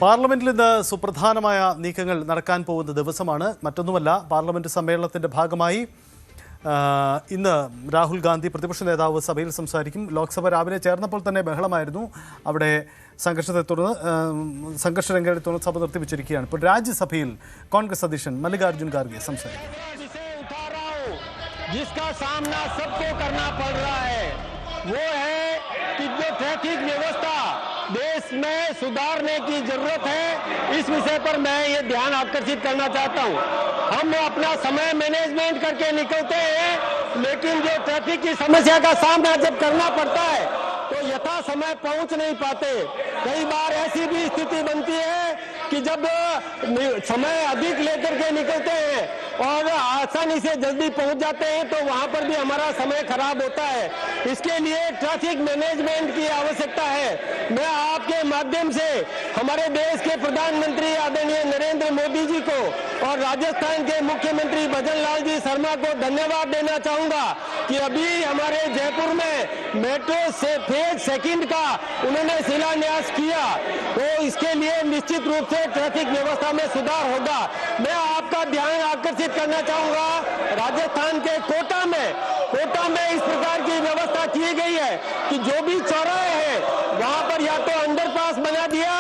പാർലമെന്റിൽ ഇന്ന് സുപ്രധാനമായ നീക്കങ്ങൾ നടക്കാൻ പോകുന്ന ദിവസമാണ്. മറ്റൊന്നുമല്ല, പാർലമെന്റ് സമ്മേളനത്തിന്റെ ഭാഗമായി ഇന്ന് രാഹുൽ ഗാന്ധി പ്രതിപക്ഷ നേതാവ് സഭയിൽ സംസാരിക്കും. ലോക്സഭ രാവിലെ ചേർന്നപ്പോൾ തന്നെ ബഹളമായിരുന്നു. അവിടെ സംഘർഷരംഗത്തെ തുടർന്ന് സഭ നിർത്തിവെച്ചിരിക്കുകയാണ്. ഇപ്പോൾ രാജ്യസഭയിൽ കോൺഗ്രസ് അധ്യക്ഷൻ മല്ലികാർജ്ജുൻ ഖാർഗെ സംസാരിക്കും. जिसका सामना सबको करना पड़ रहा है वो है कि जो ट्रैफिक व्यवस्था देश में सुधारने की जरूरत है, इस विषय पर मैं ये ध्यान आकर्षित करना चाहता हूँ। हम अपना समय मैनेजमेंट करके निकलते हैं, लेकिन जो ट्रैफिक की समस्या का सामना जब करना पड़ता है तो यथा समय पहुंच नहीं पाते। कई बार ऐसी भी स्थिति बनती है कि जब समय अधिक लेकर के निकलते हैं और आसानी से जल्दी पहुंच जाते हैं तो वहां पर भी हमारा समय खराब होता है। इसके लिए ट्रैफिक मैनेजमेंट की आवश्यकता है। मैं आपके माध्यम से हमारे देश के प्रधानमंत्री आदरणीय नरेंद्र मोदी जी को और राजस्थान के मुख्यमंत्री भजन लाल जी शर्मा को धन्यवाद देना चाहूंगा कि अभी हमारे जयपुर में मेट्रो से फेज सेकंड का उन्होंने शिलान्यास किया, तो इसके लिए निश्चित रूप से ट्रैफिक व्यवस्था में सुधार होगा। मैं आपका ध्यान आकर्षित करना चाहूंगा, राजस्थान के कोटा में इस प्रकार की व्यवस्था की गई है कि जो भी चौराहे हैं वहां पर या तो अंडरपास बना दिया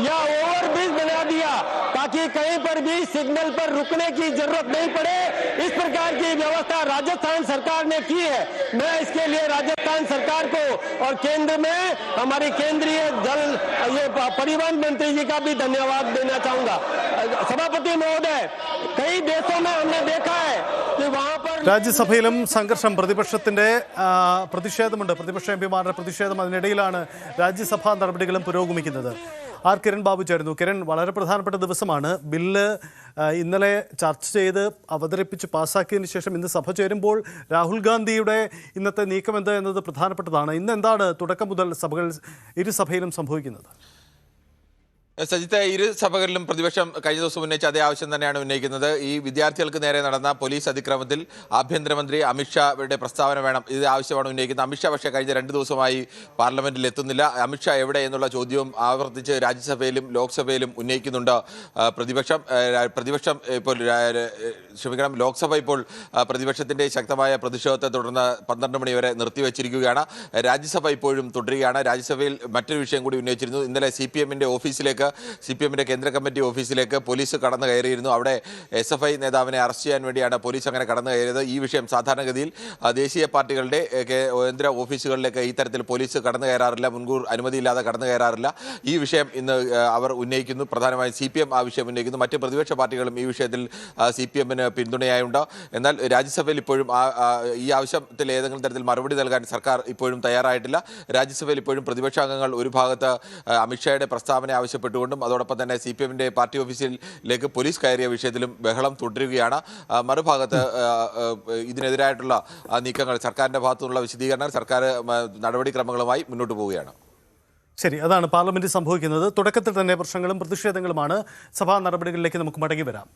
या ओवरब्रिज बना दिया ताकि कहीं पर भी सिग्नल पर रुकने की जरूरत नहीं पड़े। इस प्रकार की व्यवस्था राजस्थान सरकार ने की है। मैं इसके लिए राजस्थान सरकार को और केंद्र में हमारी केंद्रीय जल परिवहन मंत्री जी का भी धन्यवाद देना चाहूंगा। सभापति महोदय, कई देशों में हमने देखा है कि वहां पर രാജ്യസഭയിലും സംഘർഷം, പ്രതിപക്ഷത്തിന്റെ പ്രതിഷേധമുണ്ട്. പ്രതിപക്ഷ എംപിമാരുടെ പ്രതിഷേധം. അതിനിടയിലാണ് രാജ്യസഭാ നടപടികളും പുരോഗമിക്കുന്നത്. ആർ കിരൺ ബാബു ചേരുന്നു. കിരൺ, വളരെ പ്രധാനപ്പെട്ട ദിവസമാണ്. ബില്ല് ഇന്നലെ ചർച്ച ചെയ്ത് അവതരിപ്പിച്ച് പാസ്സാക്കിയതിന് ശേഷം ഇന്ന് സഭ ചേരുമ്പോൾ രാഹുൽ ഗാന്ധിയുടെ ഇന്നത്തെ നീക്കം എന്ത് എന്നത് പ്രധാനപ്പെട്ടതാണ്. ഇന്ന് എന്താണ് തുടക്കം മുതൽ ഇരുസഭയിലും സംഭവിക്കുന്നത്? സജിത്ത്, ഇരു സഭകളിലും പ്രതിപക്ഷം കഴിഞ്ഞ ദിവസം ഉന്നയിച്ച അതേ ആവശ്യം തന്നെയാണ് ഉന്നയിക്കുന്നത്. ഈ വിദ്യാർത്ഥികൾക്ക് നേരെ നടന്ന പോലീസ് അതിക്രമത്തിൽ ആഭ്യന്തരമന്ത്രി അമിത്ഷായുടെ പ്രസ്താവന വേണം, ഇത് ആവശ്യമാണ് ഉന്നയിക്കുന്നത്. അമിത്ഷാ പക്ഷേ കഴിഞ്ഞ 2 ദിവസമായി പാർലമെന്റിൽ എത്തുന്നില്ല. അമിത്ഷാ എവിടെ എന്നുള്ള ചോദ്യവും ആവർത്തിച്ച് രാജ്യസഭയിലും ലോക്സഭയിലും ഉന്നയിക്കുന്നുണ്ട് പ്രതിപക്ഷം. ഇപ്പോൾ ലോക്സഭ ഇപ്പോൾ പ്രതിപക്ഷത്തിന്റെ ശക്തമായ പ്രതിഷേധത്തെ തുടർന്ന് 12 മണി വരെ നിർത്തിവെച്ചിരിക്കുകയാണ്. രാജ്യസഭ ഇപ്പോഴും തുടരുകയാണ്. രാജ്യസഭയിൽ മറ്റൊരു വിഷയം കൂടി ഉന്നയിച്ചിരുന്നു. ഇന്നലെ സി പി എമ്മിന്റെ കേന്ദ്ര കമ്മിറ്റി ഓഫീസിലേക്ക് പോലീസ് കടന്നു കയറിയിരുന്നു. അവിടെ SFI നേതാവിനെ അറസ്റ്റ് ചെയ്യാൻ വേണ്ടിയാണ് പോലീസ് അങ്ങനെ കടന്നു കയറിയത്. ഈ വിഷയം സാധാരണഗതിയിൽ ദേശീയ പാർട്ടികളുടെ കേന്ദ്ര ഓഫീസുകളിലേക്ക് ഈ തരത്തിൽ പോലീസ് കടന്നു കയറാറില്ല, മുൻകൂർ അനുമതിയില്ലാതെ കടന്നു കയറാറില്ല. ഈ വിഷയം ഇന്ന് അവർ ഉന്നയിക്കുന്നു. പ്രധാനമായും CPM ആ വിഷയം ഉന്നയിക്കുന്നു. മറ്റ് പ്രതിപക്ഷ പാർട്ടികളും ഈ വിഷയത്തിൽ CPMന് പിന്തുണയായുണ്ട്. എന്നാൽ രാജ്യസഭയിൽ ഇപ്പോഴും ഈ ആവശ്യത്തിൽ ഏതെങ്കിലും തരത്തിൽ മറുപടി നൽകാൻ സർക്കാർ ഇപ്പോഴും തയ്യാറായിട്ടില്ല. രാജ്യസഭയിൽ ഇപ്പോഴും പ്രതിപക്ഷാംഗങ്ങൾ ഒരു ഭാഗത്ത് അമിത്ഷായുടെ പ്രസ്താവന ആവശ്യപ്പെട്ടുകൊണ്ടും അതോടൊപ്പം തന്നെ CPMന്റെ പാർട്ടി ഓഫീസിലേക്ക് പോലീസ് കയറിയ വിഷയത്തിലും ബഹളം തുടരുകയാണ്. മറുഭാഗത്ത് ഇതിനെതിരായിട്ടുള്ള നീക്കങ്ങൾ, സർക്കാരിന്റെ ഭാഗത്തുനിന്നുള്ള വിശദീകരണം, സർക്കാർ നടപടിക്രമങ്ങളുമായി മുന്നോട്ട് പോവുകയാണ്. ശരി, അതാണ് പാർലമെന്റിൽ സംഭവിക്കുന്നത്. തുടക്കത്തിൽ തന്നെ പ്രശ്നങ്ങളും പ്രതിഷേധങ്ങളുമാണ്. സഭാ നടപടികളിലേക്ക് നമുക്ക് മടങ്ങി വരാം.